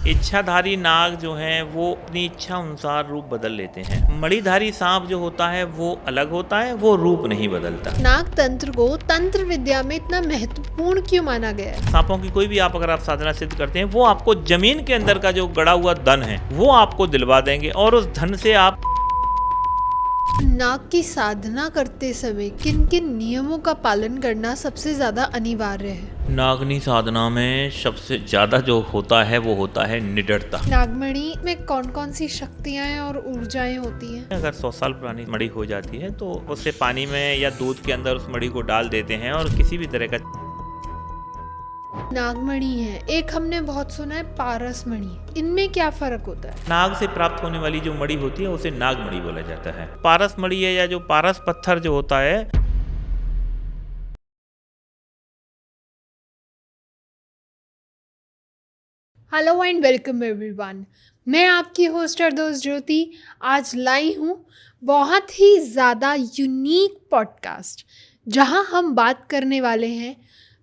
इच्छाधारी नाग जो हैं वो अपनी इच्छा अनुसार रूप बदल लेते हैं। मणिधारी सांप जो होता है वो अलग होता है, वो रूप नहीं बदलता। नाग तंत्र को तंत्र विद्या में इतना महत्वपूर्ण क्यों माना गया है? सांपों की कोई भी आप अगर आप साधना सिद्ध करते हैं, वो आपको जमीन के अंदर का जो गड़ा हुआ धन है वो आपको दिलवा देंगे और उस धन से आप नाग की साधना करते समय किन किन नियमों का पालन करना सबसे ज्यादा अनिवार्य है? नागनी साधना में सबसे ज्यादा जो होता है वो होता है निडरता। नागमणि में कौन कौन सी शक्तियां और ऊर्जाएं होती हैं? अगर 100 साल पुरानी मणि हो जाती है तो उससे पानी में या दूध के अंदर उस मणि को डाल देते हैं और किसी भी तरह का नागमणि है, एक हमने बहुत सुना है पारस मणि, इनमें क्या फर्क होता है? नाग से प्राप्त होने वाली जो मणि होती है उसे नागमणि बोला जाता है। पारस मणि है या जो पारस पत्थर जो होता है, हेलो एंड वेलकम एवरीवन, मैं आपकी होस्ट और दोस्त ज्योति आज लाई हूँ बहुत ही ज़्यादा यूनिक पॉडकास्ट जहाँ हम बात करने वाले हैं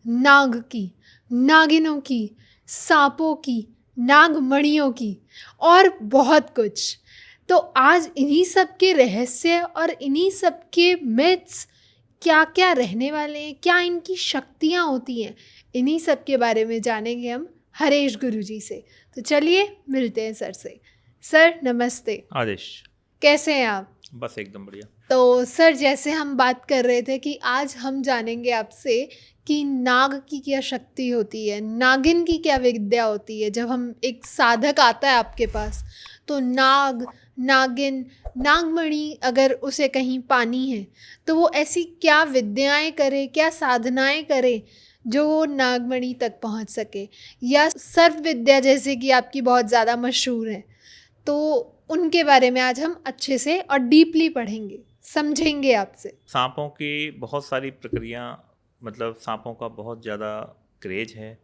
नाग की, नागिनों की, सांपों की, नागमणियों की और बहुत कुछ। तो आज इन्हीं सब के रहस्य और इन्हीं सब के मिथ्स क्या क्या रहने वाले हैं, क्या इनकी शक्तियाँ होती हैं, इन्हीं सब के बारे में जानेंगे हम हरेश गुरुजी से। तो चलिए मिलते हैं सर से। सर नमस्ते, आदेश। कैसे हैं आप? बस एकदम बढ़िया। तो सर जैसे हम बात कर रहे थे कि आज हम जानेंगे आपसे कि नाग की क्या शक्ति होती है, नागिन की क्या विद्या होती है। जब हम एक साधक आता है आपके पास तो नाग, नागिन, नागमणि अगर उसे कहीं पानी है तो वो ऐसी क्या विद्याएं करे, क्या साधनाएं करे जो वो नागमणि तक पहुंच सके, या सर्व विद्या जैसे कि आपकी बहुत ज़्यादा मशहूर है। तो उनके बारे में आज हम अच्छे से और डीपली पढ़ेंगे, समझेंगे आपसे। सांपों की बहुत सारी प्रक्रिया, मतलब सांपों का बहुत ज़्यादा क्रेज है।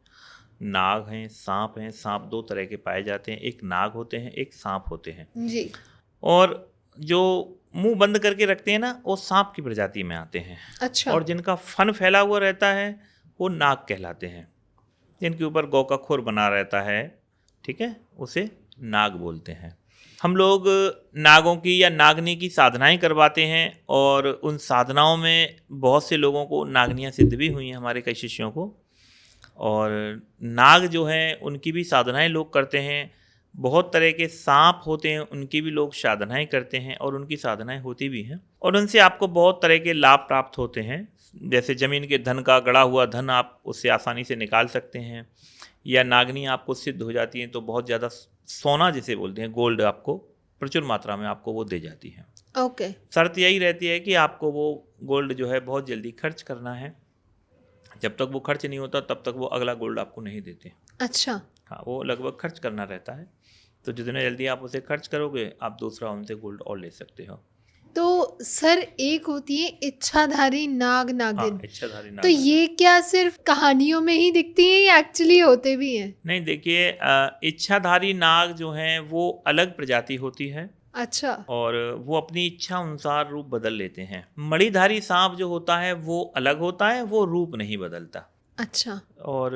नाग हैं, सांप हैं। सांप दो तरह के पाए जाते हैं, एक नाग होते हैं, एक सांप होते हैं। जी। और जो मुंह बंद करके रखते हैं ना, वो सांप की प्रजाति में आते हैं। अच्छा। और जिनका फन फैला हुआ रहता है वो नाग कहलाते हैं। जिनके ऊपर गौ का खुर बना रहता है, ठीक है, उसे नाग बोलते हैं। हम लोग नागों की या नागनी की साधनाएं करवाते हैं और उन साधनाओं में बहुत से लोगों को नागनियाँ सिद्ध भी हुई हैं, हमारे कई शिष्यों को। और नाग जो हैं उनकी भी साधनाएं लोग करते हैं। बहुत तरह के सांप होते हैं, उनकी भी लोग साधनाएं करते हैं और उनकी साधनाएं होती भी हैं और उनसे आपको बहुत तरह के लाभ प्राप्त होते हैं। जैसे ज़मीन के धन का गड़ा हुआ धन आप उससे आसानी से निकाल सकते हैं, या नागनी आपको सिद्ध हो जाती है तो बहुत ज़्यादा सोना जिसे बोलते हैं, गोल्ड, आपको प्रचुर मात्रा में आपको वो दे जाती है। ओके। शर्त यही रहती है कि आपको वो गोल्ड जो है बहुत जल्दी खर्च करना है। जब तक वो खर्च नहीं होता तब तक वो अगला गोल्ड आपको नहीं देते। अच्छा। हाँ, वो लगभग खर्च करना रहता है, तो जितने जल्दी आप उसे खर्च करोगे आप दूसरा उनसे गोल्ड और ले सकते हो। तो सर एक होती है इच्छाधारी नाग, नागिन। हाँ, इच्छाधारी नाग। तो ये क्या सिर्फ कहानियों में ही दिखती हैं या एक्चुअली होते भी हैं? नहीं, देखिए, इच्छाधारी नाग जो हैं वो अलग प्रजाति होती है अच्छा। और वो अपनी इच्छा अनुसार रूप बदल लेते हैं। मणिधारी सांप जो होता है वो अलग होता है, वो रूप नहीं बदलता। अच्छा। और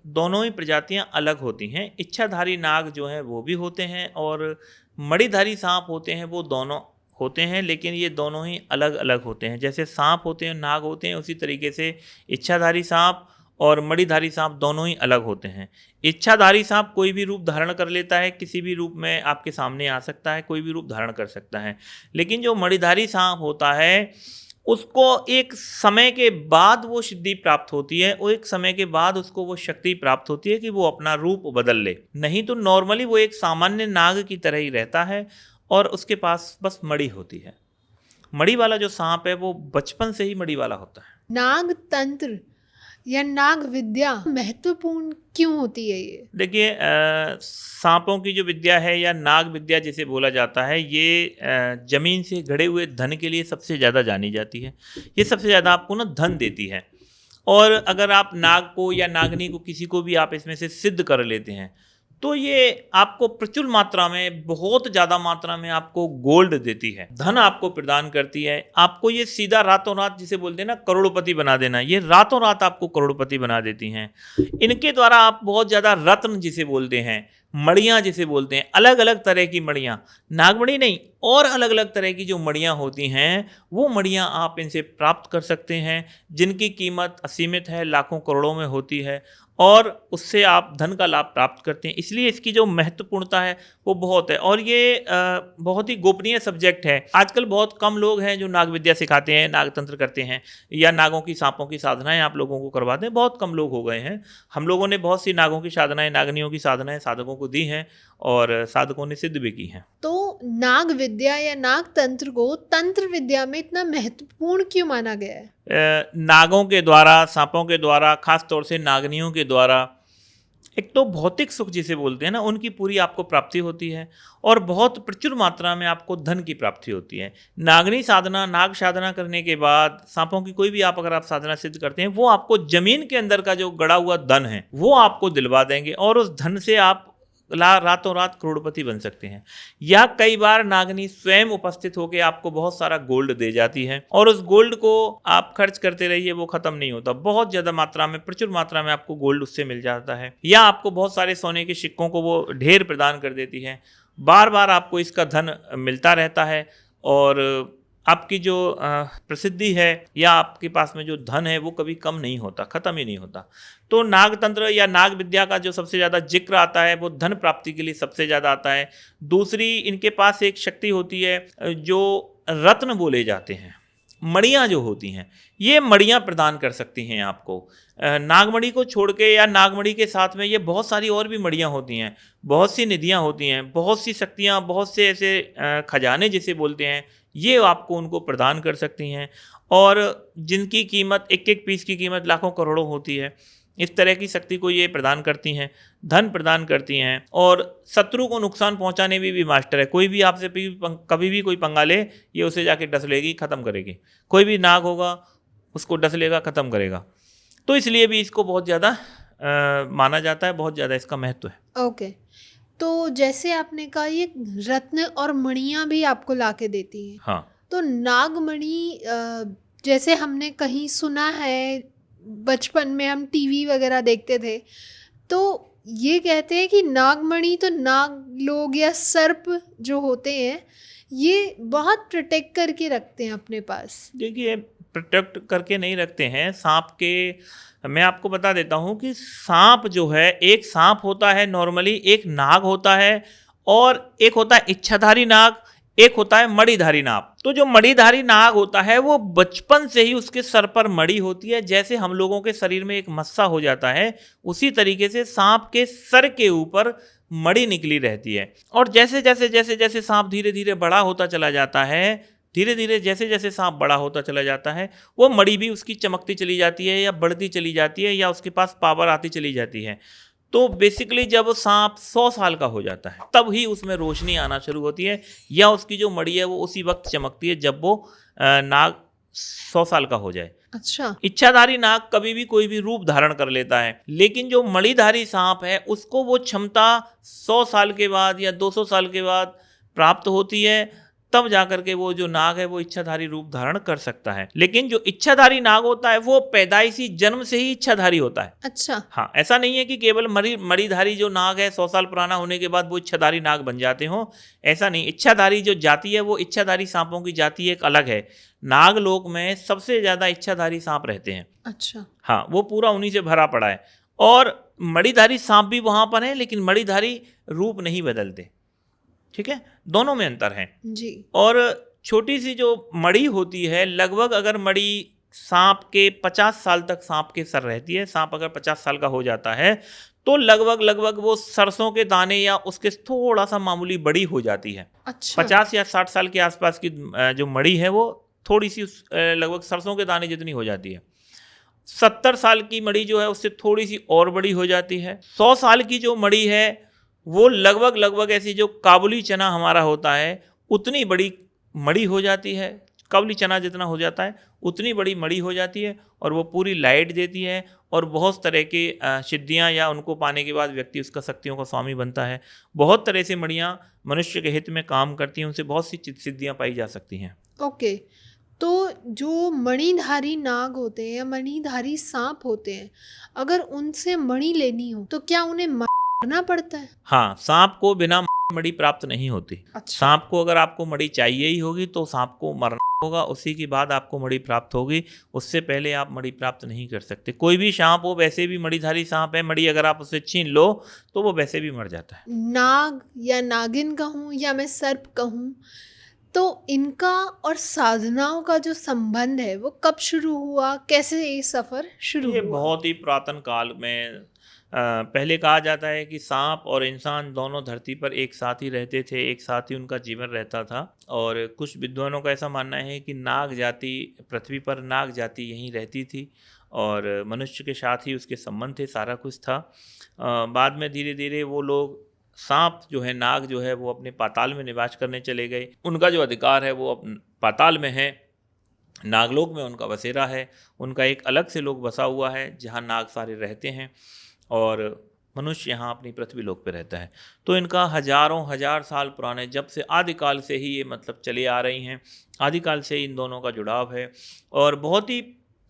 दोनों ही प्रजातियां अलग होती हैं। इच्छाधारी नाग जो हैं वो भी होते हैं और मणिधारी सांप होते हैं, वो दोनों होते हैं, लेकिन ये दोनों ही अलग अलग होते हैं। जैसे सांप होते हैं, नाग होते हैं, उसी तरीके से इच्छाधारी सांप और मणिधारी सांप दोनों ही अलग होते हैं। इच्छाधारी सांप कोई भी रूप धारण कर लेता है, किसी भी रूप में आपके सामने आ सकता है, कोई भी रूप धारण कर सकता है। लेकिन जो मणिधारी सांप होता है उसको एक समय के बाद वो सिद्धि प्राप्त होती है, और एक समय के बाद उसको वो शक्ति प्राप्त होती है कि वो अपना रूप बदल ले। नहीं तो नॉर्मली वो एक सामान्य नाग की तरह ही रहता है और उसके पास बस मणि होती है। मणि वाला जो सांप है वो बचपन से ही मणि वाला होता है। नाग तंत्र या नाग विद्या महत्वपूर्ण क्यों होती है ये? देखिए, सांपों की जो विद्या है या नाग विद्या जिसे बोला जाता है, ये जमीन से घड़े हुए धन के लिए सबसे ज़्यादा जानी जाती है। ये सबसे ज़्यादा आपको ना धन देती है। और अगर आप नाग को या नागनी को किसी को भी आप इसमें से सिद्ध कर लेते हैं तो ये आपको प्रचुर मात्रा में, बहुत ज़्यादा मात्रा में आपको गोल्ड देती है, धन आपको प्रदान करती है। आपको ये सीधा रातों रात जिसे बोलते हैं ना करोड़पति बना देना, ये रातों रात आपको करोड़पति बना देती हैं। इनके द्वारा आप बहुत ज़्यादा रत्न जिसे बोलते हैं, मड़ियाँ जिसे बोलते हैं, अलग अलग तरह की मड़ियाँ, नागमणि नहीं और अलग अलग तरह की जो मड़ियाँ होती हैं वो मड़ियाँ आप इनसे प्राप्त कर सकते हैं, जिनकी कीमत असीमित है, लाखों करोड़ों में होती है और उससे आप धन का लाभ प्राप्त करते हैं। इसलिए इसकी जो महत्वपूर्णता है वो बहुत है और ये बहुत ही गोपनीय सब्जेक्ट है। आजकल बहुत कम लोग हैं जो नाग विद्या सिखाते हैं, नाग तंत्र करते हैं या नागों की सांपों की साधनाएं आप लोगों को करवाते हैं, बहुत कम लोग हो गए हैं। हम लोगों ने बहुत सी नागों की साधनाएं, नागनियों की साधनाएं साधकों को दी हैं और साधकों ने सिद्ध भी की हैं। तो नाग विद्या या नाग तंत्र को तंत्र विद्या में इतना महत्वपूर्ण क्यों माना गया है? नागों के द्वारा, सांपों के द्वारा, खास तौर से नागनियों के द्वारा एक तो भौतिक सुख जिसे बोलते हैं ना, उनकी पूरी आपको प्राप्ति होती है और बहुत प्रचुर मात्रा में आपको धन की प्राप्ति होती है। नागनी साधना, नाग साधना करने के बाद सांपों की कोई भी आप अगर आप साधना सिद्ध करते हैं, वो आपको जमीन के अंदर का जो गड़ा हुआ धन है वो आपको दिलवा देंगे और उस धन से आप रातों रात करोड़पति बन सकते हैं। या कई बार नागनी स्वयं उपस्थित होकर आपको बहुत सारा गोल्ड दे जाती है और उस गोल्ड को आप खर्च करते रहिए, वो खत्म नहीं होता। बहुत ज्यादा मात्रा में, प्रचुर मात्रा में आपको गोल्ड उससे मिल जाता है। या आपको बहुत सारे सोने के सिक्कों को वो ढेर प्रदान कर देती है। बार बार आपको इसका धन मिलता रहता है और आपकी जो प्रसिद्धि है या आपके पास में जो धन है वो कभी कम नहीं होता, खत्म ही नहीं होता। तो नाग तंत्र या नाग विद्या का जो सबसे ज़्यादा जिक्र आता है वो धन प्राप्ति के लिए सबसे ज़्यादा आता है। दूसरी, इनके पास एक शक्ति होती है जो रत्न बोले जाते हैं, मड़ियाँ जो होती हैं, ये मड़ियाँ प्रदान कर सकती हैं आपको। नागमणि को छोड़ के या नागमणि के साथ में ये बहुत सारी और भी मड़ियाँ होती हैं, बहुत सी निधियाँ होती हैं, बहुत सी शक्तियाँ, बहुत से ऐसे खजाने जिसे बोलते हैं, ये आपको उनको प्रदान कर सकती हैं और जिनकी कीमत, एक एक पीस की कीमत लाखों करोड़ों होती है। इस तरह की शक्ति को ये प्रदान करती हैं, धन प्रदान करती हैं और शत्रु को नुकसान पहुंचाने में भी मास्टर है। कोई भी आपसे कभी भी कोई पंगा ले, ये उसे जाके डस लेगी, ख़त्म करेगी। कोई भी नाग होगा उसको डस लेगा, ख़त्म करेगा। तो इसलिए भी इसको बहुत ज़्यादा माना जाता है, बहुत ज़्यादा इसका महत्व है। ओके, तो जैसे आपने कहा ये रत्न और मणियाँ भी आपको ला के देती हैं। हाँ, तो नागमणि जैसे हमने कहीं सुना है, बचपन में हम टीवी वगैरह देखते थे, तो ये कहते हैं कि नागमणि तो नाग लोग या सर्प जो होते हैं ये बहुत प्रोटेक्ट करके रखते हैं अपने पास। देखिए, प्रोटेक्ट करके नहीं रखते हैं सांप के। मैं आपको बता देता हूँ कि सांप जो है, एक सांप होता है नॉर्मली, एक नाग होता है और एक होता है इच्छाधारी नाग, एक होता है मणिधारी नाग। तो जो मणिधारी नाग होता है वो बचपन से ही उसके सर पर मणि होती है। जैसे हम लोगों के शरीर में एक मस्सा हो जाता है, उसी तरीके से सांप के सर के ऊपर मणि निकली रहती है। और जैसे जैसे जैसे जैसे सांप धीरे धीरे बड़ा होता चला जाता है, धीरे धीरे जैसे जैसे सांप बड़ा होता चला जाता है, वो मणि भी उसकी चमकती चली जाती है या बढ़ती चली जाती है या उसके पास पावर आती चली जाती है। तो बेसिकली जब सांप 100 साल का हो जाता है तब ही उसमें रोशनी आना शुरू होती है या उसकी जो मणि है वो उसी वक्त चमकती है जब वो नाग 100 साल का हो जाए। अच्छा, इच्छाधारी नाग कभी भी कोई भी रूप धारण कर लेता है, लेकिन जो मणिधारी सांप है उसको वो क्षमता 100 साल के बाद या 200 साल के बाद प्राप्त होती है, तब जाकर के वो जो नाग है वो इच्छाधारी रूप धारण कर सकता है। लेकिन जो इच्छाधारी नाग होता है वो पैदाइशी जन्म से ही इच्छाधारी होता है। अच्छा, हाँ, ऐसा नहीं है कि केवल मणिधारी जो नाग है 100 साल पुराना होने के बाद वो इच्छाधारी नाग बन जाते हो, ऐसा नहीं। इच्छाधारी जो जाति है वो इच्छाधारी सांपों की जाति एक अलग है। नागलोक में सबसे ज्यादा इच्छाधारी सांप रहते हैं। अच्छा, हाँ, वो पूरा उन्हीं से भरा पड़ा है और मणिधारी सांप भी वहां पर है, लेकिन मणिधारी रूप नहीं बदलते। ठीक है, दोनों में अंतर है जी। और छोटी सी जो मणि होती है, लगभग अगर मणि सांप के 50 साल तक सांप के सर रहती है, सांप अगर 50 साल का हो जाता है तो लगभग वो सरसों के दाने या उसके थोड़ा सा मामूली बड़ी हो जाती है। अच्छा, 50 या 60 साल के आसपास की जो मणि है वो थोड़ी सी लगभग सरसों के दाने जितनी हो जाती है। 70 साल की मणि जो है उससे थोड़ी सी और बड़ी हो जाती है। 100 साल की जो मणि है वो लगभग ऐसी जो काबुली चना हमारा होता है उतनी बड़ी मणि हो जाती है। काबुली चना जितना हो जाता है उतनी बड़ी मणि हो जाती है और वो पूरी लाइट देती है और बहुत तरह की सिद्धियां या उनको पाने के बाद व्यक्ति उसका शक्तियों का स्वामी बनता है। बहुत तरह से मणियाँ मनुष्य के हित में काम करती हैं, उनसे बहुत सी सिद्धियां पाई जा सकती हैं। ओके, तो जो मणिधारी नाग होते हैं या मणिधारी सांप होते हैं, अगर उनसे मणि लेनी हो तो क्या उन्हें करना पड़ता है? हाँ, सांप को बिना मणि प्राप्त नहीं होती। अच्छा। सांप को अगर आपको मणि चाहिए ही होगी तो सांप को मरना होगा, उसी के बाद आपको मणि प्राप्त होगी। उससे पहले आप मणि प्राप्त नहीं कर सकते। कोई भी सांप हो, वैसे भी मणिधारी सांप है, मणि अगर आप उससे छीन लो तो वो वैसे भी मर जाता है। नाग या नागिन कहूँ या मैं सर्प कहूँ, तो इनका और साधनाओं का जो संबंध है वो कब शुरू हुआ, कैसे ये सफर शुरू ये हुआ? बहुत ही पुरातन काल में पहले कहा जाता है कि सांप और इंसान दोनों धरती पर एक साथ ही रहते थे, एक साथ ही उनका जीवन रहता था। और कुछ विद्वानों का ऐसा मानना है कि नाग जाति, पृथ्वी पर नाग जाति यहीं रहती थी और मनुष्य के साथ ही उसके संबंध थे, सारा कुछ था। बाद में धीरे धीरे वो लोग, सांप जो है, नाग जो है, वो अपने पाताल में निवास करने चले गए। उनका जो अधिकार है वो पाताल में है, नागलोक में उनका बसेरा है। उनका एक अलग से लोक बसा हुआ है जहाँ नाग सारे रहते हैं और मनुष्य यहाँ अपनी पृथ्वी लोक पे रहता है। तो इनका हजारों हजार साल पुराने, जब से आदिकाल से ही ये मतलब चले आ रही हैं, आदिकाल से ही इन दोनों का जुड़ाव है। और बहुत ही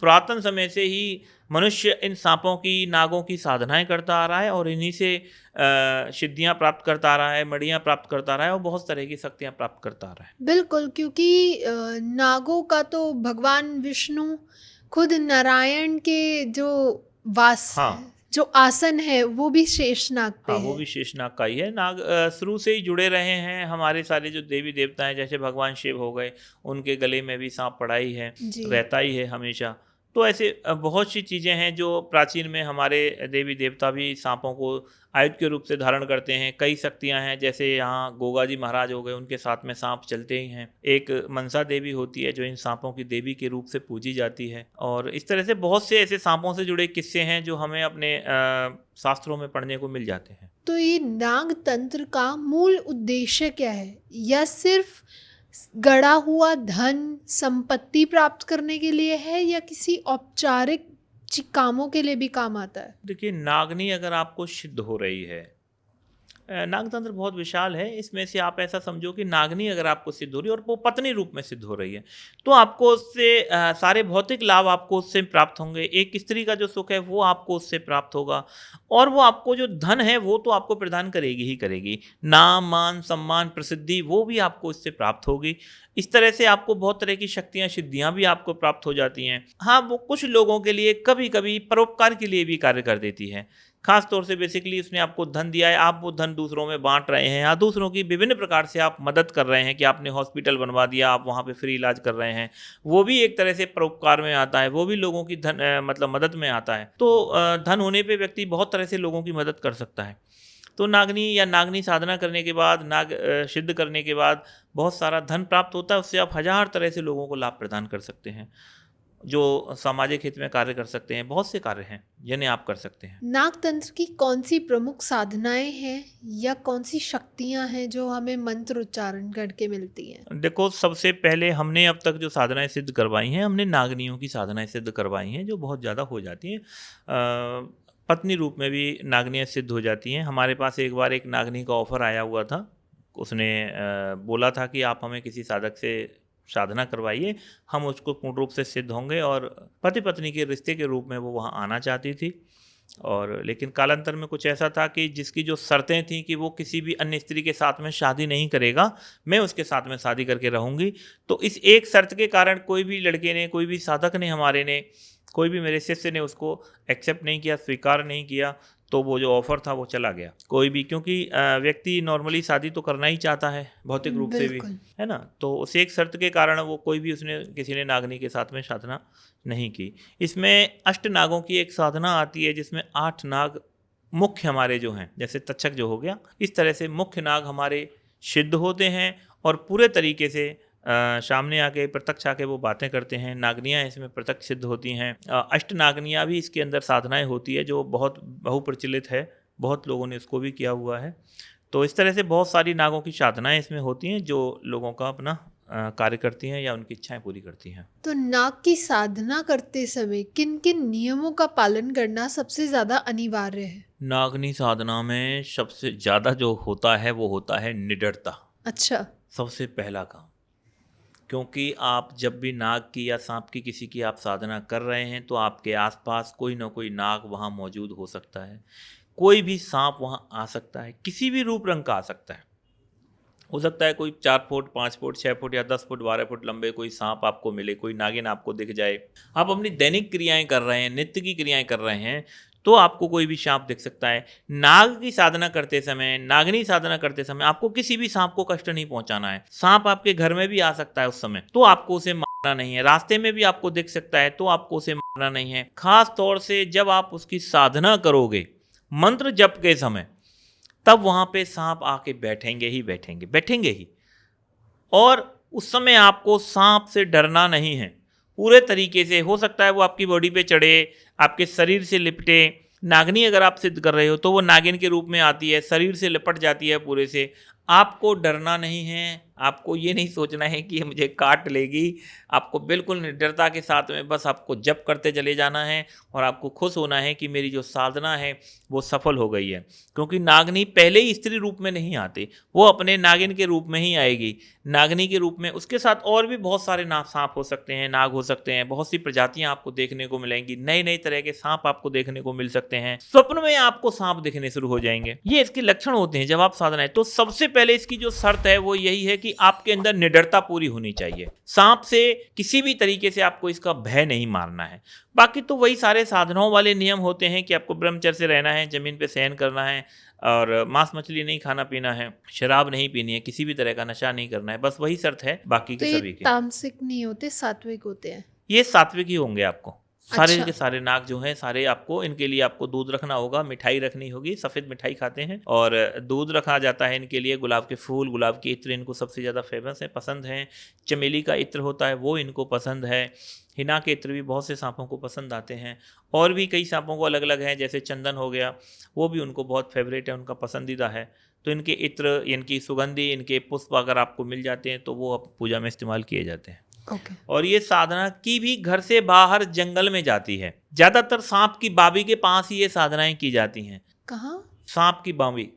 पुरातन समय से ही मनुष्य इन सांपों की, नागों की साधनाएं करता आ रहा है और इन्हीं से सिद्धियां प्राप्त करता आ रहा है, मणियां प्राप्त करता आ रहा है और बहुत तरह की शक्तियां प्राप्त करता आ रहा है। बिल्कुल, क्योंकि नागों का तो भगवान विष्णु खुद नारायण के जो वास, हाँ जो आसन है वो भी शेषनाग पे हाँ, वो है। भी शेषनाग का ही है। नाग शुरू से ही जुड़े रहे हैं। हमारे सारे जो देवी देवता हैं, जैसे भगवान शिव हो गए, उनके गले में भी सांप पड़ा ही है, जी। रहता ही है हमेशा। तो ऐसे बहुत सी चीज़ें हैं जो प्राचीन में हमारे देवी देवता भी सांपों को आयुध के रूप से धारण करते हैं। कई शक्तियां हैं, जैसे यहाँ गोगा जी महाराज हो गए, उनके साथ में सांप चलते ही हैं। एक मनसा देवी होती है जो इन सांपों की देवी के रूप से पूजी जाती है। और इस तरह से बहुत से ऐसे सांपों से जुड़े किस्से हैं जो हमें अपने शास्त्रों में पढ़ने को मिल जाते हैं। तो ये नाग तंत्र का मूल उद्देश्य क्या है? या सिर्फ गड़ा हुआ धन संपत्ति प्राप्त करने के लिए है, या किसी औपचारिक कामों के लिए भी काम आता है? देखिए, नागनी अगर आपको सिद्ध हो रही है, नागतंत्र बहुत विशाल है। इसमें से आप ऐसा समझो कि नागनी अगर आपको सिद्ध हो रही है और वो पत्नी रूप में सिद्ध हो रही है, तो आपको उससे सारे भौतिक लाभ आपको उससे प्राप्त होंगे। एक स्त्री का जो सुख है वो आपको उससे प्राप्त होगा और वो आपको जो धन है वो तो आपको प्रदान करेगी ही करेगी। नाम, मान, सम्मान, प्रसिद्धि, वो भी आपको इससे प्राप्त होगी। इस तरह से आपको बहुत तरह की शक्तियाँ, सिद्धियाँ भी आपको प्राप्त हो जाती हैं। हाँ, वो कुछ लोगों के लिए कभी कभी परोपकार के लिए भी कार्य कर देती है। खास तौर से बेसिकली उसने आपको धन दिया है, आप वो धन दूसरों में बांट रहे हैं, या दूसरों की विभिन्न प्रकार से आप मदद कर रहे हैं कि आपने हॉस्पिटल बनवा दिया, आप वहाँ पे फ्री इलाज कर रहे हैं, वो भी एक तरह से परोपकार में आता है, वो भी लोगों की धन मतलब मदद में आता है। तो धन होने पे व्यक्ति बहुत तरह से लोगों की मदद कर सकता है। तो नागनी या नागनी साधना करने के बाद, नाग सिद्ध करने के बाद बहुत सारा धन प्राप्त होता है। उससे आप हजार तरह से लोगों को लाभ प्रदान कर सकते हैं, जो सामाजिक हित में कार्य कर सकते हैं। बहुत से कार्य हैं जिन्हें आप कर सकते हैं। नाग तंत्र की कौन सी प्रमुख साधनाएं हैं या कौन सी शक्तियां हैं जो हमें मंत्र उच्चारण करके मिलती हैं? देखो, सबसे पहले हमने अब तक जो साधनाएं सिद्ध करवाई हैं, हमने नागनियों की साधनाएं सिद्ध करवाई हैं, जो बहुत ज़्यादा हो जाती हैं। पत्नी रूप में भी नागनियाँ सिद्ध हो जाती हैं। हमारे पास एक बार एक नागनी का ऑफ़र आया हुआ था। उसने बोला था कि आप हमें किसी साधक से साधना करवाइए, हम उसको पूर्ण रूप से सिद्ध होंगे। और पति पत्नी के रिश्ते के रूप में वो वहाँ आना चाहती थी। और लेकिन कालांतर में कुछ ऐसा था कि जिसकी जो शर्तें थीं कि वो किसी भी अन्य स्त्री के साथ में शादी नहीं करेगा, मैं उसके साथ में शादी करके रहूँगी। तो इस एक शर्त के कारण कोई भी लड़के ने, कोई भी साधक ने, हमारे ने, कोई भी मेरे शिष्य ने उसको एक्सेप्ट नहीं किया, स्वीकार नहीं किया। तो वो जो ऑफ़र था वो चला गया। कोई भी, क्योंकि व्यक्ति नॉर्मली शादी तो करना ही चाहता है भौतिक रूप से भी, है ना। तो उस एक शर्त के कारण वो कोई भी, उसने किसी ने नागनी के साथ में साधना नहीं की। इसमें अष्ट नागों की एक साधना आती है जिसमें 8 नाग मुख्य हमारे जो हैं, जैसे तक्षक जो हो गया, इस तरह से मुख्य नाग हमारे सिद्ध होते हैं और पूरे तरीके से सामने आके, प्रत्यक्ष आके वो बातें करते हैं। नागनियाँ इसमें प्रत्यक्ष सिद्ध होती हैं। अष्ट नागनियाँ भी इसके अंदर साधनाएं होती है, जो बहुत बहुप्रचलित है, बहुत लोगों ने इसको भी किया हुआ है। तो इस तरह से बहुत सारी नागों की साधनाएं इसमें होती हैं जो लोगों का अपना कार्य करती हैं या उनकी इच्छाएं पूरी करती हैं। तो नाग की साधना करते समय किन किन नियमों का पालन करना सबसे ज़्यादा अनिवार्य है? नागनी साधना में सबसे ज़्यादा जो होता है वो होता है निडरता। अच्छा। सबसे पहला काम, क्योंकि आप जब भी नाग की या सांप की, किसी की आप साधना कर रहे हैं, तो आपके आसपास कोई ना कोई नाग वहाँ मौजूद हो सकता है। कोई भी सांप वहाँ आ सकता है, किसी भी रूप रंग का आ सकता है। हो सकता है कोई 4 फुट, 5 फुट, 6 फुट या 10 फुट, 12 फुट लंबे कोई सांप आपको मिले, कोई नागिन आपको दिख जाए। आप अपनी दैनिक क्रियाएं कर रहे हैं, नित्य की क्रियाएं कर रहे हैं, तो आपको कोई भी सांप दिख सकता है। नाग की साधना करते समय, नागिनी साधना करते समय आपको किसी भी सांप को कष्ट नहीं पहुंचाना है। सांप आपके घर में भी आ सकता है उस समय, तो आपको उसे मारना नहीं है। रास्ते में भी आपको दिख सकता है, तो आपको उसे मारना नहीं है। खास तौर से जब आप उसकी साधना करोगे मंत्र जप के समय, तब वहां पे सांप आके बैठेंगे ही। और उस समय आपको सांप से डरना नहीं है पूरे तरीके से। हो सकता है वो आपकी बॉडी पे चढ़े, आपके शरीर से लिपटे। नागिनी अगर आप सिद्ध कर रहे हो तो वो नागिन के रूप में आती है, शरीर से लिपट जाती है पूरे से। आपको डरना नहीं है, आपको ये नहीं सोचना है कि ये मुझे काट लेगी। आपको बिल्कुल निर्डरता के साथ में बस आपको जप करते चले जाना है और आपको खुश होना है कि मेरी जो साधना है वो सफल हो गई है। क्योंकि नागिनी पहले ही स्त्री रूप में नहीं आती, वो अपने नागिन के रूप में ही आएगी, नागिनी के रूप में। उसके साथ और भी बहुत सारे सांप हो सकते हैं, नाग हो सकते हैं, बहुत सी प्रजातियां आपको देखने को मिलेंगी। नए नए तरह के सांप आपको देखने को मिल सकते हैं। स्वप्न में आपको सांप दिखने शुरू हो जाएंगे। ये इसके लक्षण होते हैं जब आप साधना है। तो सबसे पहले इसकी जो शर्त है वो यही है कि आपके अंदर निडरता पूरी होनी चाहिए। सांप से किसी भी तरीके से आपको इसका भय नहीं मारना है। बाकी तो वही सारे साधनाओं वाले नियम होते हैं कि आपको ब्रह्मचर्य से रहना है, जमीन पे शयन करना है, और मांस मछली नहीं खाना पीना है, शराब नहीं पीनी है, किसी भी तरह का नशा नहीं करना है। बस वही शर्त है, बाकी के सभी के। तामसिक नहीं होते, सात्विक होते हैं। ये सात्विक ही होंगे आपको। सारे अच्छा। के सारे नाग जो हैं सारे आपको, इनके लिए आपको दूध रखना होगा, मिठाई रखनी होगी। सफ़ेद मिठाई खाते हैं और दूध रखा जाता है इनके लिए। गुलाब के फूल, गुलाब के इत्र इनको सबसे ज़्यादा फेमस है, पसंद हैं। चमेली का इत्र होता है वो इनको पसंद है। हिना के इत्र भी बहुत से सांपों को पसंद आते हैं। और भी कई सांपों को अलग अलग हैं, जैसे चंदन हो गया, वो भी उनको बहुत फेवरेट है, उनका पसंदीदा है। तो इनके इत्र, इनकी सुगंधी, इनके पुष्प अगर आपको मिल जाते हैं तो वो पूजा में इस्तेमाल किए जाते हैं। Okay. और ये साधना की भी घर से बाहर जंगल में जाती है। ज्यादातर सांप की बाबी के पास ही ये साधनाएं की जाती हैं। कहाँ? सांप की बाबी,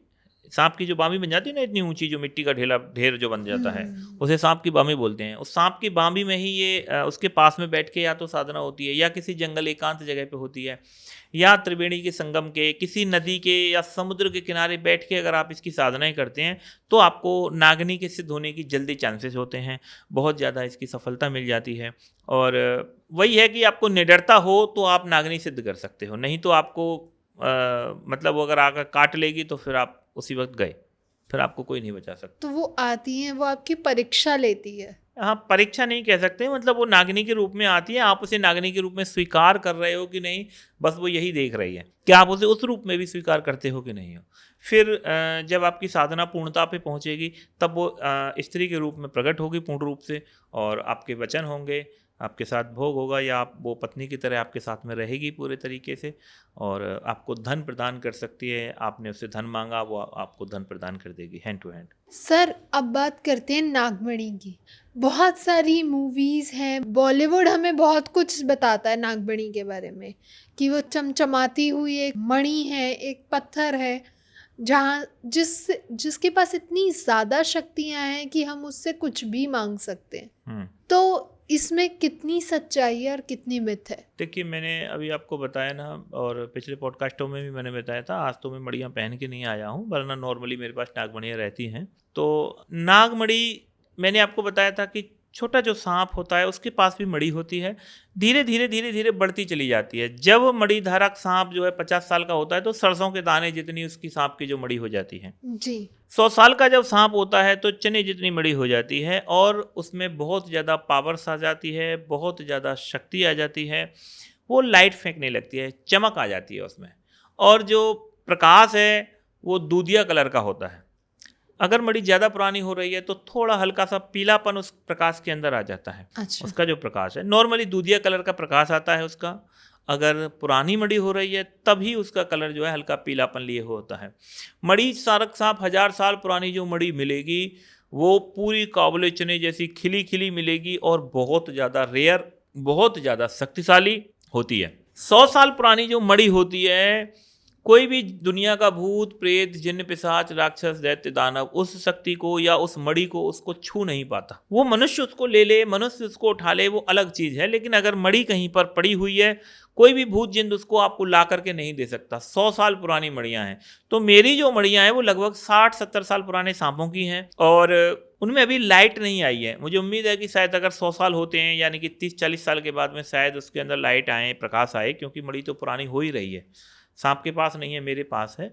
सांप की जो बामी बन जाती है ना, इतनी ऊंची, जो मिट्टी का ढेर जो बन जाता है, उसे सांप की बामी बोलते हैं। उस सांप की बामी में ही ये उसके पास में बैठ के या तो साधना होती है, या किसी जंगल एकांत जगह पे होती है, या त्रिवेणी के संगम के, किसी नदी के या समुद्र के किनारे बैठ के अगर आप इसकी साधनाएं करते हैं तो आपको नागिनी के सिद्ध होने की जल्दी चांसेस होते हैं, बहुत ज़्यादा इसकी सफलता मिल जाती है। और वही है कि आपको निडरता हो तो आप नागिनी सिद्ध कर सकते हो, नहीं तो आपको मतलब वो अगर आकर काट लेगी तो फिर आप उसी वक्त गए, फिर आपको कोई नहीं बचा सकता। तो वो आती हैं, वो आपकी परीक्षा लेती है? हाँ, परीक्षा नहीं कह सकते, मतलब वो नागिनी के रूप में आती है। आप उसे नागिनी के रूप में स्वीकार कर रहे हो कि नहीं, बस वो यही देख रही है कि आप उसे उस रूप में भी स्वीकार करते हो कि नहीं हो। फिर जब आपकी साधना पूर्णता पे पहुंचेगी तब वो स्त्री के रूप में प्रकट होगी पूर्ण रूप से, और आपके वचन होंगे, आपके साथ भोग होगा, या आप वो पत्नी की तरह आपके साथ में रहेगी पूरे तरीके से, और आपको धन प्रदान कर सकती है। आपने उससे धन मांगा, वो आपको धन प्रदान कर देगी हैंड टू हैंड। सर, अब बात करते हैं नागमणि की। बहुत सारी मूवीज़ हैं, बॉलीवुड हमें बहुत कुछ बताता है नागमणि के बारे में, कि वो चमचमाती हुई एक मणि है, एक पत्थर है, जहाँ जिसके पास इतनी ज़्यादा शक्तियाँ हैं कि हम उससे कुछ भी मांग सकते हैं। तो इसमें कितनी सच्चाई है और कितनी मिथ है? देखिए, मैंने अभी आपको बताया ना, और पिछले पॉडकास्टों में भी मैंने बताया था, आज तो मैं मड़ियाँ पहन के नहीं आया हूँ, वरना नॉर्मली मेरे पास नागमणियाँ रहती हैं। तो नागमणि मैंने आपको बताया था कि छोटा जो सांप होता है उसके पास भी मणि होती है, धीरे धीरे बढ़ती चली जाती है। जब मणिधारक सांप जो है 50 साल का होता है तो सरसों के दाने जितनी उसकी सांप की जो मणि हो जाती है जी। 100 साल का जब सांप होता है तो चने जितनी मणि हो जाती है, और उसमें बहुत ज़्यादा पावर्स आ जाती है, बहुत ज़्यादा शक्ति आ जाती है। वो लाइट फेंकने लगती है, चमक आ जाती है उसमें, और जो प्रकाश है वो दूधिया कलर का होता है। अगर मणि ज़्यादा पुरानी हो रही है तो थोड़ा हल्का सा पीलापन उस प्रकाश के अंदर आ जाता है। अच्छा। उसका जो प्रकाश है नॉर्मली दूधिया कलर का प्रकाश आता है उसका। अगर पुरानी मणि हो रही है तभी उसका कलर जो है हल्का पीलापन लिए होता है। मणि सारक सांप 1000 साल पुरानी जो मणि मिलेगी वो पूरी काबुले चने जैसी खिली खिली मिलेगी, और बहुत ज़्यादा रेयर, बहुत ज़्यादा शक्तिशाली होती है। 100 साल पुरानी जो मणि होती है कोई भी दुनिया का भूत प्रेत जिन्न पिशाच राक्षस दैत्य दानव उस शक्ति को या उस मणि को उसको छू नहीं पाता। वो मनुष्य उसको ले ले, मनुष्य उसको उठा ले, वो अलग चीज है, लेकिन अगर मणि कहीं पर पड़ी हुई है कोई भी भूत जिन्न उसको आपको ला करके नहीं दे सकता। 100 साल पुरानी मणियां हैं। तो मेरी जो मणियां हैं वो लगभग 60-70 साल पुराने सांपों की हैं और उनमें अभी लाइट नहीं आई है। मुझे उम्मीद है कि शायद अगर 100 साल होते हैं यानी कि 30-40 साल के बाद में शायद उसके अंदर लाइट आए, प्रकाश आए, क्योंकि मणि तो पुरानी हो ही रही है। सांप के पास नहीं है, मेरे पास है,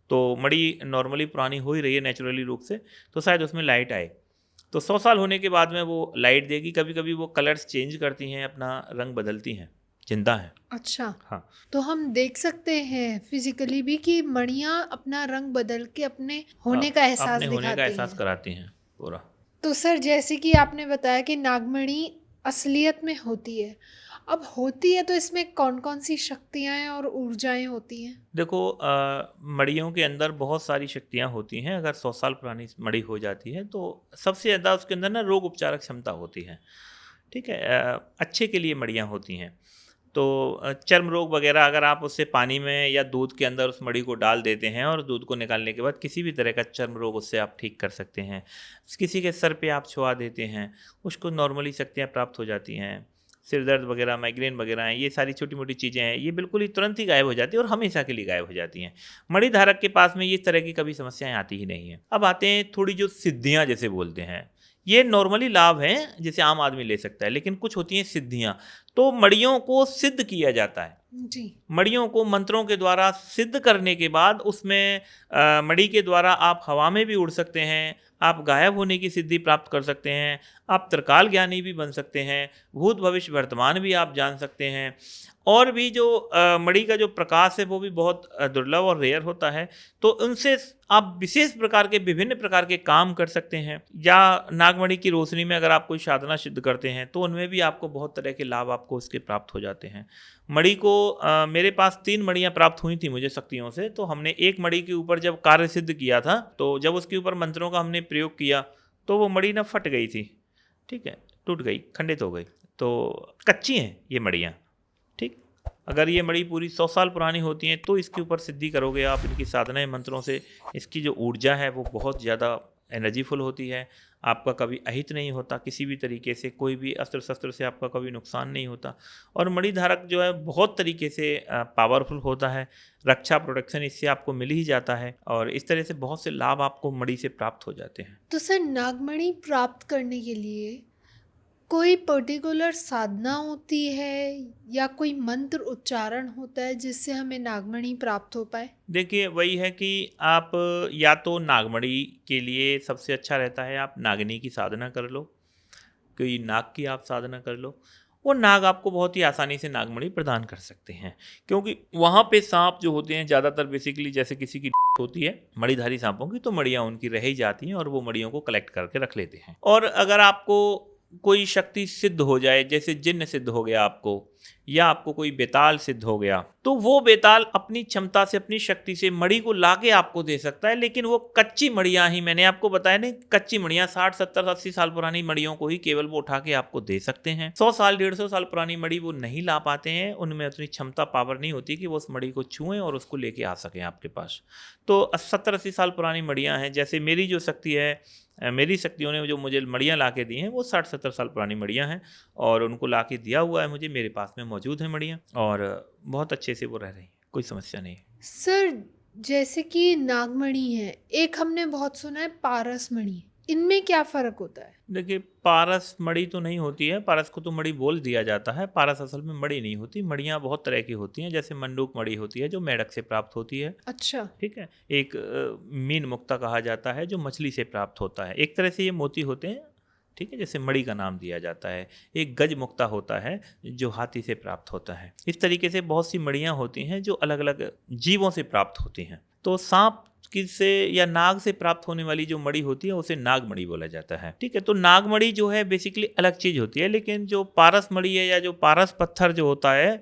तो मणि नॉर्मली पुरानी हो ही रही है नेचुरली रूप से, तो शायद उसमें लाइट आए। तो 100 साल होने के बाद में वो लाइट देगी। कभी कभी वो कलर्स चेंज करती हैं, अपना रंग बदलती हैं, जिंदा है। अच्छा, हाँ, तो हम देख सकते हैं फिजिकली भी कि मणियां अपना रंग बदल के अपने होने का एहसास अपने होने का दिखाती एहसास हैं। कराती हैं पूरा। तो सर जैसे कि आपने बताया कि नागमणि असलियत में होती है, अब होती है तो इसमें कौन कौन सी शक्तियां हैं और ऊर्जाएं होती हैं? देखो मड़ियों के अंदर बहुत सारी शक्तियाँ होती हैं। अगर 100 साल पुरानी मड़ी हो जाती है तो सबसे ज़्यादा उसके अंदर ना रोग उपचारक क्षमता होती है। ठीक है, अच्छे के लिए मड़ियाँ होती हैं। तो चर्म रोग वगैरह अगर आप उससे पानी में या दूध के अंदर उस मड़ी को डाल देते हैं और दूध को निकालने के बाद किसी भी तरह का चर्म रोग उससे आप ठीक कर सकते हैं। किसी के सर पे आप छुआ देते हैं, उसको नॉर्मली शक्तियाँ प्राप्त हो जाती हैं। सिर दर्द वगैरह, माइग्रेन वगैरह हैं, ये सारी छोटी मोटी चीज़ें हैं, ये बिल्कुल ही तुरंत ही गायब हो जाती है और हमेशा के लिए गायब हो जाती हैं। मणि धारक के पास में ये तरह की कभी समस्याएं आती ही नहीं हैं। अब आते हैं थोड़ी जो सिद्धियां जैसे बोलते हैं, ये नॉर्मली लाभ हैं जिसे आम आदमी ले सकता है, लेकिन कुछ होती हैं सिद्धियां। तो मड़ियों को सिद्ध किया जाता है। जी। मड़ियों को मंत्रों के द्वारा सिद्ध करने के बाद उसमें मणि के द्वारा आप हवा में भी उड़ सकते हैं, आप गायब होने की सिद्धि प्राप्त कर सकते हैं, आप त्रिकाल ज्ञानी भी बन सकते हैं, भूत भविष्य वर्तमान भी आप जान सकते हैं। और भी जो मणि का जो प्रकाश है वो भी बहुत दुर्लभ और रेयर होता है, तो उनसे आप विशेष प्रकार के विभिन्न प्रकार के काम कर सकते हैं। या नागमणि की रोशनी में अगर आप कोई साधना सिद्ध करते हैं तो उनमें भी आपको बहुत तरह के लाभ आपको उसके प्राप्त हो जाते हैं। मणि को मेरे पास 3 मणियाँ प्राप्त हुई थी मुझे शक्तियों से। तो हमने एक मणि के ऊपर जब कार्य सिद्ध किया था, तो जब उसके ऊपर मंत्रों का हमने प्रयोग किया तो वो मणि ना फट गई थी। ठीक है, टूट गई, खंडित हो गई। तो कच्ची हैं ये मणियाँ। ठीक, अगर ये मणि पूरी 100 साल पुरानी होती हैं तो इसके ऊपर सिद्धि करोगे आप, इनकी साधनाएं मंत्रों से, इसकी जो ऊर्जा है वो बहुत ज़्यादा एनर्जीफुल होती है। आपका कभी अहित नहीं होता किसी भी तरीके से, कोई भी अस्त्र शस्त्र से आपका कभी नुकसान नहीं होता। और मणिधारक जो है बहुत तरीके से पावरफुल होता है, रक्षा प्रोटेक्शन इससे आपको मिल ही जाता है और इस तरह से बहुत से लाभ आपको मणि से प्राप्त हो जाते हैं। तो सर नागमणि प्राप्त करने के लिए कोई पर्टिकुलर साधना होती है या कोई मंत्र उच्चारण होता है जिससे हमें नागमणि प्राप्त हो पाए? देखिए, वही है कि आप या तो नागमणि के लिए सबसे अच्छा रहता है आप नागिनी की साधना कर लो, कोई नाग की आप साधना कर लो। वो नाग आपको बहुत ही आसानी से नागमणि प्रदान कर सकते हैं, क्योंकि वहाँ पे सांप जो होते हैं ज़्यादातर बेसिकली जैसे किसी की होती है मणिधारी सांपों की, तो मड़ियाँ उनकी रह ही जाती हैं और वो मड़ियों को कलेक्ट करके रख लेते हैं। और अगर आपको कोई शक्ति सिद्ध हो जाए, जैसे जिन्न सिद्ध हो गया आपको, या आपको कोई बेताल सिद्ध हो गया, तो वो बेताल अपनी क्षमता से, अपनी शक्ति से मणि को लाके आपको दे सकता है। लेकिन वो कच्ची मड़ियाँ ही, मैंने आपको बताया नहीं, कच्ची मड़ियाँ 60, 70, 80 साल पुरानी मड़ियों को ही केवल वो उठा के आपको दे सकते हैं। 100 साल 150 साल पुरानी मड़ि वो नहीं ला पाते हैं, उनमें उतनी क्षमता पावर नहीं होती कि वो उस मड़ि को छुएं और उसको लेके आ सकें आपके पास। तो 70-80 साल पुरानी मड़ियाँ हैं। जैसे मेरी जो शक्ति है, मेरी शक्तियों ने जो मुझे मड़ियाँ ला के दी हैं वो 60-70 साल पुरानी मड़ियाँ हैं और उनको ला के दिया हुआ है मुझे, मेरे पास में मौजूद है मड़ियाँ और बहुत अच्छे से वो रह रही हैं, कोई समस्या नहीं है। सर जैसे कि नागमणि है, एक हमने बहुत सुना है पारस मणि, इनमें क्या फ़र्क होता है? देखिए, पारस मणि तो नहीं होती है, पारस को तो मणि बोल दिया जाता है, पारस असल में मणि नहीं होती। मड़ियाँ बहुत तरह की होती हैं, जैसे मंडूक मणि होती है जो मेढक से प्राप्त होती है। अच्छा। ठीक है, एक मीन मुक्ता कहा जाता है जो मछली से प्राप्त होता है। एक तरह से ये मोती होते हैं, ठीक है, जैसे मणि का नाम दिया जाता है। एक गज मुक्ता होता है जो हाथी से प्राप्त होता है। इस तरीके से बहुत सी मड़ियाँ होती हैं जो अलग अलग जीवों से प्राप्त होती हैं। तो सांप से या नाग से प्राप्त होने वाली जो मणि होती है उसे नागमणि बोला जाता है। ठीक है, तो नागमणि जो है बेसिकली अलग चीज होती है, लेकिन जो पारस मणि है या जो पारस पत्थर जो होता है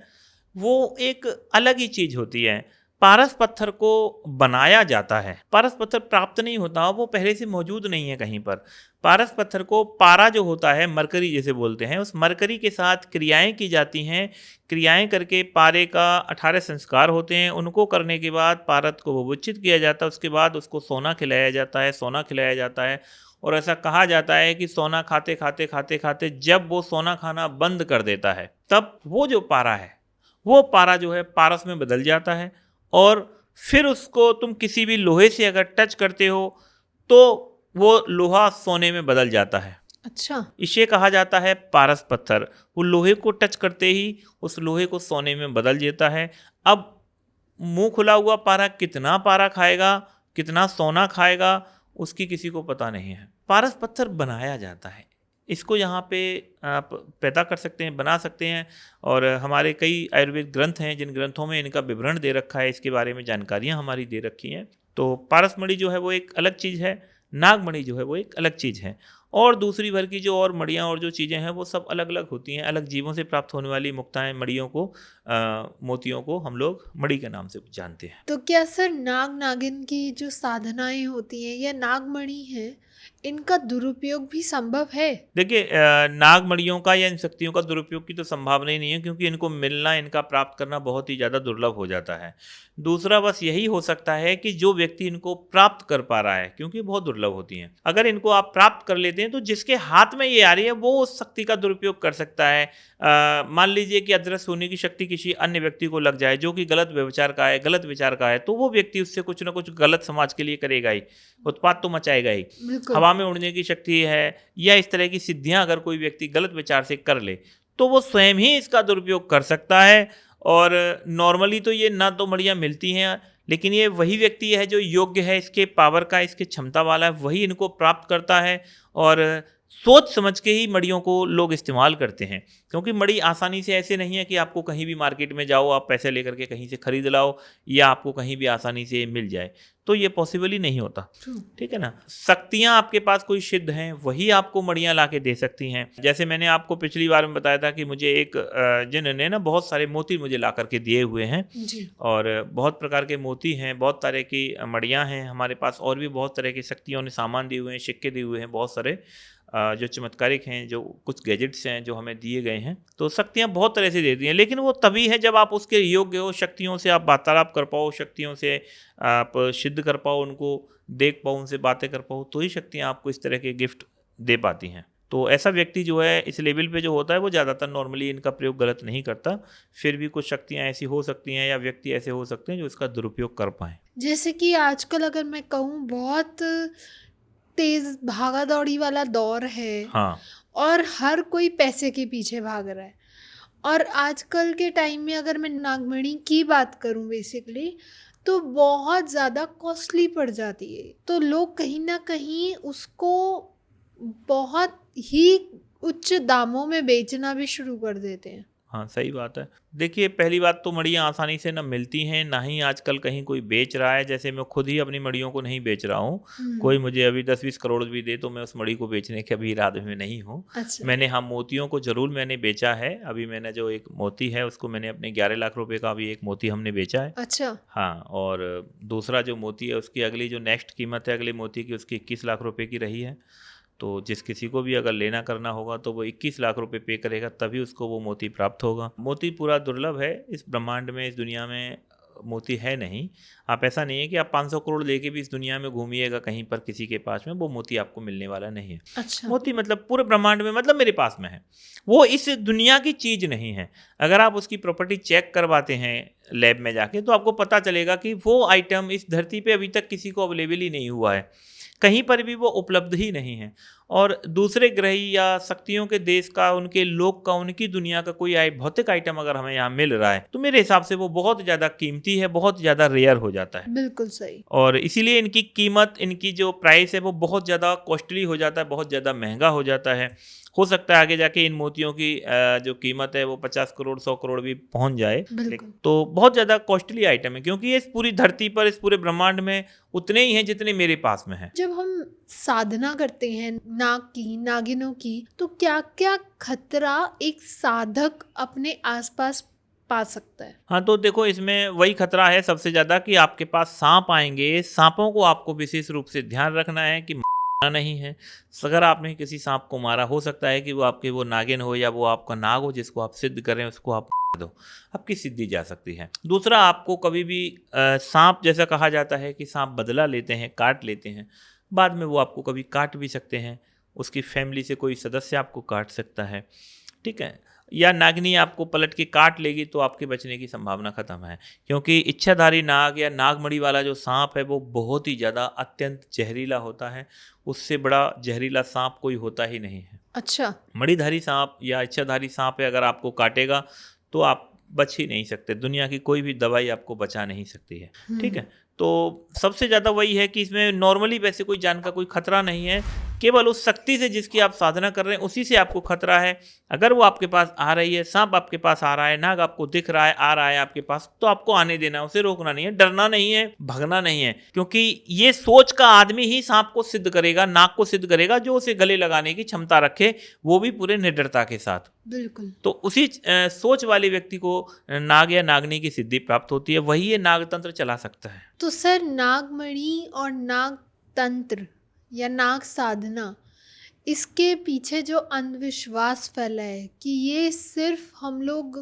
वो एक अलग ही चीज होती है। पारस पत्थर को बनाया जाता है। पारस पत्थर प्राप्त नहीं होता, वो पहले से मौजूद नहीं है कहीं पर। पारस पत्थर को पारा जो होता है, मरकरी जैसे बोलते हैं, उस मरकरी के साथ क्रियाएं की जाती हैं। क्रियाएं करके पारे का 18 संस्कार होते हैं। उनको करने के बाद पारस को विभूषित किया जाता है। उसके बाद उसको सोना खिलाया जाता है, सोना खिलाया जाता है। और ऐसा कहा जाता है कि सोना खाते खाते खाते खाते जब वो सोना खाना बंद कर देता है, तब वो जो पारा है, वो पारा जो है पारस में बदल जाता है। और फिर उसको तुम किसी भी लोहे से अगर टच करते हो तो वो लोहा सोने में बदल जाता है। अच्छा। इसे कहा जाता है पारस पत्थर। वो लोहे को टच करते ही उस लोहे को सोने में बदल देता है। अब मुंह खुला हुआ पारा कितना पारा खाएगा, कितना सोना खाएगा, उसकी किसी को पता नहीं है। पारस पत्थर बनाया जाता है। इसको यहाँ पे आप पैदा कर सकते हैं, बना सकते हैं। और हमारे कई आयुर्वेद ग्रंथ हैं जिन ग्रंथों में इनका विवरण दे रखा है, इसके बारे में जानकारियाँ हमारी दे रखी हैं। तो पारस मणि जो है वो एक अलग चीज़ है, नागमणि जो है वो एक अलग चीज़ है। और दूसरी भर की जो और मणियाँ और जो चीज़ें हैं वो सब अलग अलग होती हैं। अलग जीवों से प्राप्त होने वाली मुक्ताएं मणियों को, मोतियों को हम लोग मणि के नाम से जानते हैं। तो क्या सर नाग नागिन की जो साधनाएं होती हैं या नागमणि है, इनका दुरुपयोग भी संभव है? देखिए, नागमणियों का या इन शक्तियों का दुरुपयोग की तो संभावना ही नहीं है, क्योंकि इनको मिलना, इनका प्राप्त करना बहुत ही ज़्यादा दुर्लभ हो जाता है। दूसरा बस यही हो सकता है कि जो व्यक्ति इनको प्राप्त कर पा रहा है, क्योंकि बहुत दुर्लभ होती हैं, अगर इनको आप प्राप्त कर लेते हैं तो जिसके हाथ में ये आ रही है वो उस शक्ति का दुरुपयोग कर सकता है। मान लीजिए कि अदृश्य होने की शक्ति किसी अन्य व्यक्ति को लग जाए जो कि गलत व्यवचार का है, गलत विचार का है, तो वो व्यक्ति उससे कुछ ना कुछ गलत समाज के लिए करेगा ही, उत्पात तो मचाएगा ही। बिल्कुल। हवा में उड़ने की शक्ति है या इस तरह की सिद्धियां अगर कोई व्यक्ति गलत विचार से कर ले तो वो स्वयं ही इसका दुरुपयोग कर सकता है। और नॉर्मली तो ये ना तो मणियाँ मिलती हैं, लेकिन ये वही व्यक्ति है जो योग्य है, इसके पावर का, इसके क्षमता वाला है, वही इनको प्राप्त करता है। और सोच समझ के ही मड़ियों को लोग इस्तेमाल करते हैं, क्योंकि मड़ी आसानी से ऐसे नहीं है कि आपको कहीं भी मार्केट में जाओ, आप पैसे लेकर के कहीं से खरीद लाओ या आपको कहीं भी आसानी से मिल जाए, तो ये पॉसिबल ही नहीं होता। ठीक है ना। शक्तियाँ आपके पास कोई सिद्ध हैं, वही आपको मड़ियाँ ला के दे सकती हैं। जैसे मैंने आपको पिछली बार में बताया था कि मुझे एक जिन्होंने ना बहुत सारे मोती मुझे ला करके दिए हुए हैं जी। और बहुत प्रकार के मोती हैं, बहुत तरह की मड़ियाँ हैं हमारे पास, और भी बहुत तरह की शक्तियों ने सामान दिए हुए हैं, सिक्के दिए हुए हैं, बहुत सारे जो चमत्कारिक हैं, जो कुछ गैजेट्स हैं जो हमें दिए गए हैं। तो शक्तियाँ बहुत तरह से देती हैं, लेकिन वो तभी है जब आप उसके योग्य हो, शक्तियों से आप वार्तालाप कर पाओ, शक्तियों से आप सिद्ध कर पाओ, उनको देख पाओ, उनसे बातें कर पाओ, तो ही शक्तियाँ आपको इस तरह के गिफ्ट दे पाती हैं। तो ऐसा व्यक्ति जो है इस लेवल पे जो होता है वो ज़्यादातर नॉर्मली इनका प्रयोग गलत नहीं करता। फिर भी कुछ शक्तियाँ ऐसी हो सकती हैं या व्यक्ति ऐसे हो सकते हैं जो इसका दुरुपयोग कर पाएँ। जैसे कि आजकल अगर मैं कहूँ, बहुत तेज भागा दौड़ी वाला दौर है हाँ, और हर कोई पैसे के पीछे भाग रहा है। और आजकल के टाइम में अगर मैं नागमणि की बात करूं बेसिकली, तो बहुत ज़्यादा कॉस्टली पड़ जाती है। तो लोग कहीं ना कहीं उसको बहुत ही उच्च दामों में बेचना भी शुरू कर देते हैं। हाँ, सही बात है। देखिए, पहली बात तो मड़ियाँ आसानी से ना मिलती हैं, ना ही आजकल कहीं कोई बेच रहा है। जैसे मैं खुद ही अपनी मड़ियों को नहीं बेच रहा हूँ। कोई मुझे अभी 10-20 करोड़ भी दे तो मैं उस मड़ी को बेचने के अभी इरादे में नहीं हूँ। अच्छा। मैंने हाँ मोतियों को ज़रूर मैंने बेचा है। अभी मैंने जो एक मोती है उसको मैंने अपने 11 लाख रुपए का अभी एक मोती हमने बेचा है। अच्छा। हाँ, और दूसरा जो मोती है उसकी अगली जो नेक्स्ट कीमत है अगले मोती की, उसकी 21 लाख रुपए की रही है। तो जिस किसी को भी अगर लेना करना होगा तो वो 21 लाख रुपए पे करेगा, तभी उसको वो मोती प्राप्त होगा। मोती पूरा दुर्लभ है इस ब्रह्मांड में, इस दुनिया में मोती है नहीं। आप ऐसा नहीं है कि आप 500 करोड़ लेके भी इस दुनिया में घूमिएगा कहीं पर किसी के पास में, वो मोती आपको मिलने वाला नहीं है। अच्छा। मोती मतलब पूरे ब्रह्मांड में, मतलब मेरे पास में है, वो इस दुनिया की चीज़ नहीं है। अगर आप उसकी प्रॉपर्टी चेक करवाते हैं लैब में जाके तो आपको पता चलेगा कि वो आइटम इस धरती पे अभी तक किसी को अवेलेबल ही नहीं हुआ है, कहीं पर भी वो उपलब्ध ही नहीं है। और दूसरे ग्रह या शक्तियों के देश का, उनके लोक का, उनकी दुनिया का कोई भौतिक आइटम अगर हमें यहाँ मिल रहा है तो मेरे हिसाब से वो बहुत ज़्यादा कीमती है, बहुत ज़्यादा रेयर हो जाता है। बिल्कुल सही। और इसीलिए इनकी कीमत, इनकी जो प्राइस है वो बहुत ज़्यादा कॉस्टली हो जाता है, बहुत ज़्यादा महंगा हो जाता है। हो सकता है आगे जाके इन मोतियों की जो कीमत है वो 50 करोड़ 100 करोड़ भी पहुंच जाए। बिल्कुल। तो बहुत ज़्यादा कॉस्टली आइटम है, क्योंकि ये इस पूरी धरती पर, इस पूरे ब्रह्मांड में उतने ही हैं जितने मेरे पास में है। जब हम साधना करते हैं नाग की, नागिनों की, तो क्या क्या खतरा एक साधक अपने आसपास पा सकता है? हाँ, तो देखो इसमें वही खतरा है सबसे ज़्यादा कि आपके पास सांप आएंगे। सांपों को आपको विशेष रूप से ध्यान रखना है कि मारना नहीं है। अगर आपने किसी सांप को मारा, हो सकता है कि वो आपके वो नागिन हो या वो आपका नाग हो जिसको आप सिद्ध करें, उसको आप मार दो, आपकी सिद्धि जा सकती है। दूसरा, आपको कभी भी सांप, जैसा कहा जाता है कि सांप बदला लेते हैं, काट लेते हैं, बाद में वो आपको कभी काट भी सकते हैं। उसकी फैमिली से कोई सदस्य आपको काट सकता है, ठीक है, या नागिनी आपको पलट के काट लेगी तो आपके बचने की संभावना खत्म है। क्योंकि इच्छाधारी नाग या नागमणि वाला जो सांप है वो बहुत ही ज़्यादा अत्यंत जहरीला होता है। उससे बड़ा जहरीला सांप कोई होता ही नहीं है। अच्छा। मणिधारी सांप या इच्छाधारी सांप है, अगर आपको काटेगा तो आप बच ही नहीं सकते। दुनिया की कोई भी दवाई आपको बचा नहीं सकती है, ठीक है। तो सबसे ज़्यादा वही है कि इसमें नॉर्मली वैसे कोई जान का कोई खतरा नहीं है, केवल उस शक्ति से जिसकी आप साधना कर रहे हैं उसी से आपको खतरा है। अगर वो आपके पास आ रही है, सांप आपके पास आ रहा है, नाग आपको दिख रहा है, आ रहा है आपके पास, तो आपको आने देना है, उसे रोकना नहीं है, डरना नहीं है, भगना नहीं है। क्योंकि ये सोच का आदमी ही सांप को सिद्ध करेगा, नाग को सिद्ध करेगा, जो उसे गले लगाने की क्षमता रखे, वो भी पूरे निडरता के साथ। बिल्कुल। तो उसी सोच वाले व्यक्ति को नाग या नागनी की सिद्धि प्राप्त होती है, वही ये नाग तंत्र चला सकता है। तो सर, नागमणि और नाग तंत्र या नाग साधना, इसके पीछे जो अंधविश्वास फैला है कि ये सिर्फ हम लोग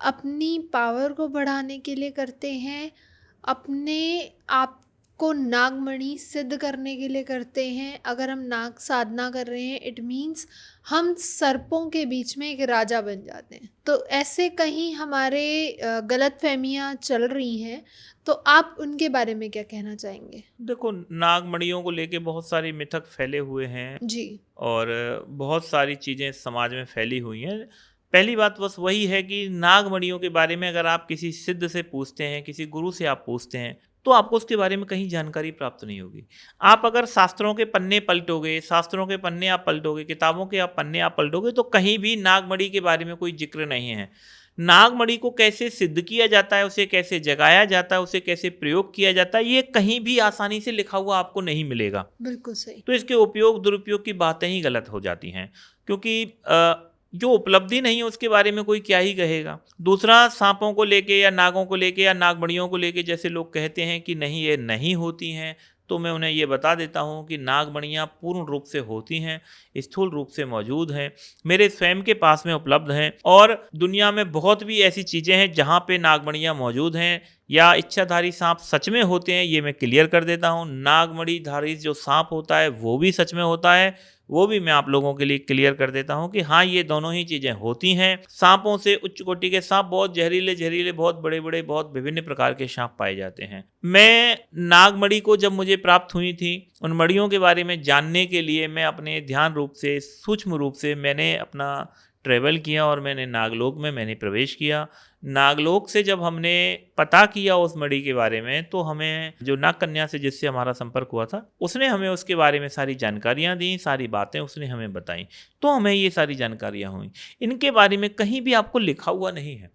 अपनी पावर को बढ़ाने के लिए करते हैं, अपने आप को नागमणि सिद्ध करने के लिए करते हैं। अगर हम नाग साधना कर रहे हैं, इट मीन्स हम सर्पों के बीच में एक राजा बन जाते हैं। तो ऐसे कहीं हमारे गलतफहमियां चल रही हैं, तो आप उनके बारे में क्या कहना चाहेंगे? देखो, नागमणियों को लेके बहुत सारी मिथक फैले हुए हैं जी। और बहुत सारी चीज़ें समाज में फैली हुई हैं। पहली बात बस वही है कि नागमणियों के बारे में अगर आप किसी सिद्ध से पूछते हैं, किसी गुरु से आप पूछते हैं, तो आपको उसके बारे में कहीं जानकारी प्राप्त नहीं होगी। आप अगर शास्त्रों के पन्ने पलटोगे, शास्त्रों के पन्ने आप पलटोगे, किताबों के आप पन्ने आप पलटोगे, तो कहीं भी नागमणि के बारे में कोई जिक्र नहीं है। नागमणि को कैसे सिद्ध किया जाता है, उसे कैसे जगाया जाता है, उसे कैसे प्रयोग किया जाता है, ये कहीं भी आसानी से लिखा हुआ आपको नहीं मिलेगा। बिल्कुल सही। तो इसके उपयोग दुरुपयोग की बातें ही गलत हो जाती हैं, क्योंकि जो उपलब्धि नहीं है उसके बारे में कोई क्या ही कहेगा। दूसरा, सांपों को लेके या नागों को लेके या नागमणियों को लेके जैसे लोग कहते हैं कि नहीं ये नहीं होती हैं, तो मैं उन्हें ये बता देता हूँ कि नागमणियाँ पूर्ण रूप से होती हैं, स्थूल रूप से मौजूद हैं, मेरे स्वयं के पास में उपलब्ध हैं। और दुनिया में बहुत भी ऐसी चीज़ें हैं जहाँ पे नागमणियाँ मौजूद हैं या इच्छाधारी सांप सच में होते हैं, ये मैं क्लियर कर देता हूँ। नागमणिधारी जो सांप होता है वो भी सच में होता है, वो भी मैं आप लोगों के लिए क्लियर कर देता हूँ कि हाँ, ये दोनों ही चीज़ें होती हैं। सांपों से उच्च कोटि के सांप बहुत जहरीले बहुत बड़े बहुत विभिन्न प्रकार के सांप पाए जाते हैं। मैं नागमणि को जब मुझे प्राप्त हुई थी, उन मणियों के बारे में जानने के लिए मैं अपने ध्यान रूप से, सूक्ष्म रूप से मैंने अपना ट्रेवल किया और मैंने नागलोक में मैंने प्रवेश किया। नागलोक से जब हमने पता किया उस मणि के बारे में, तो हमें जो नाग कन्या से जिससे हमारा संपर्क हुआ था, उसने हमें उसके बारे में सारी जानकारियाँ दी, सारी बातें उसने हमें बताई, तो हमें ये सारी जानकारियाँ हुई। इनके बारे में कहीं भी आपको लिखा हुआ नहीं है।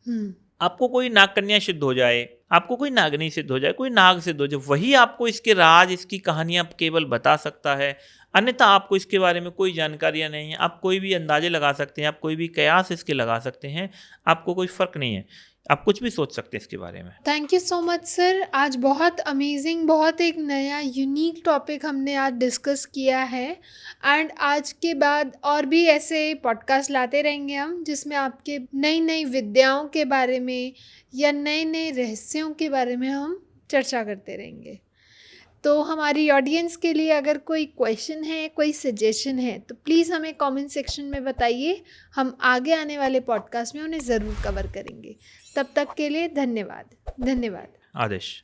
आपको कोई नाग कन्या सिद्ध हो जाए, आपको कोई नागनी सिद्ध हो जाए, कोई नाग सिद्ध हो जाए, वही आपको इसके राज, इसकी कहानियाँ केवल बता सकता है। अन्यथा आपको इसके बारे में कोई जानकारियाँ नहीं है। आप कोई भी अंदाजे लगा सकते हैं, आप कोई भी कयास इसके लगा सकते हैं, आपको कोई फ़र्क नहीं है, आप कुछ भी सोच सकते हैं इसके बारे में। Thank you so much sir. आज बहुत अमेजिंग, बहुत एक नया यूनिक टॉपिक हमने आज डिस्कस किया है। एंड आज के बाद और भी ऐसे पॉडकास्ट लाते रहेंगे हम, जिसमें आपके नई नई विद्याओं के बारे में या नए नए रहस्यों के बारे में हम चर्चा करते रहेंगे। तो हमारी ऑडियंस के लिए अगर कोई क्वेश्चन है, कोई सजेशन है, तो प्लीज़ हमें कमेंट सेक्शन में बताइए। हम आगे आने वाले पॉडकास्ट में उन्हें ज़रूर कवर करेंगे। तब तक के लिए धन्यवाद। आदेश।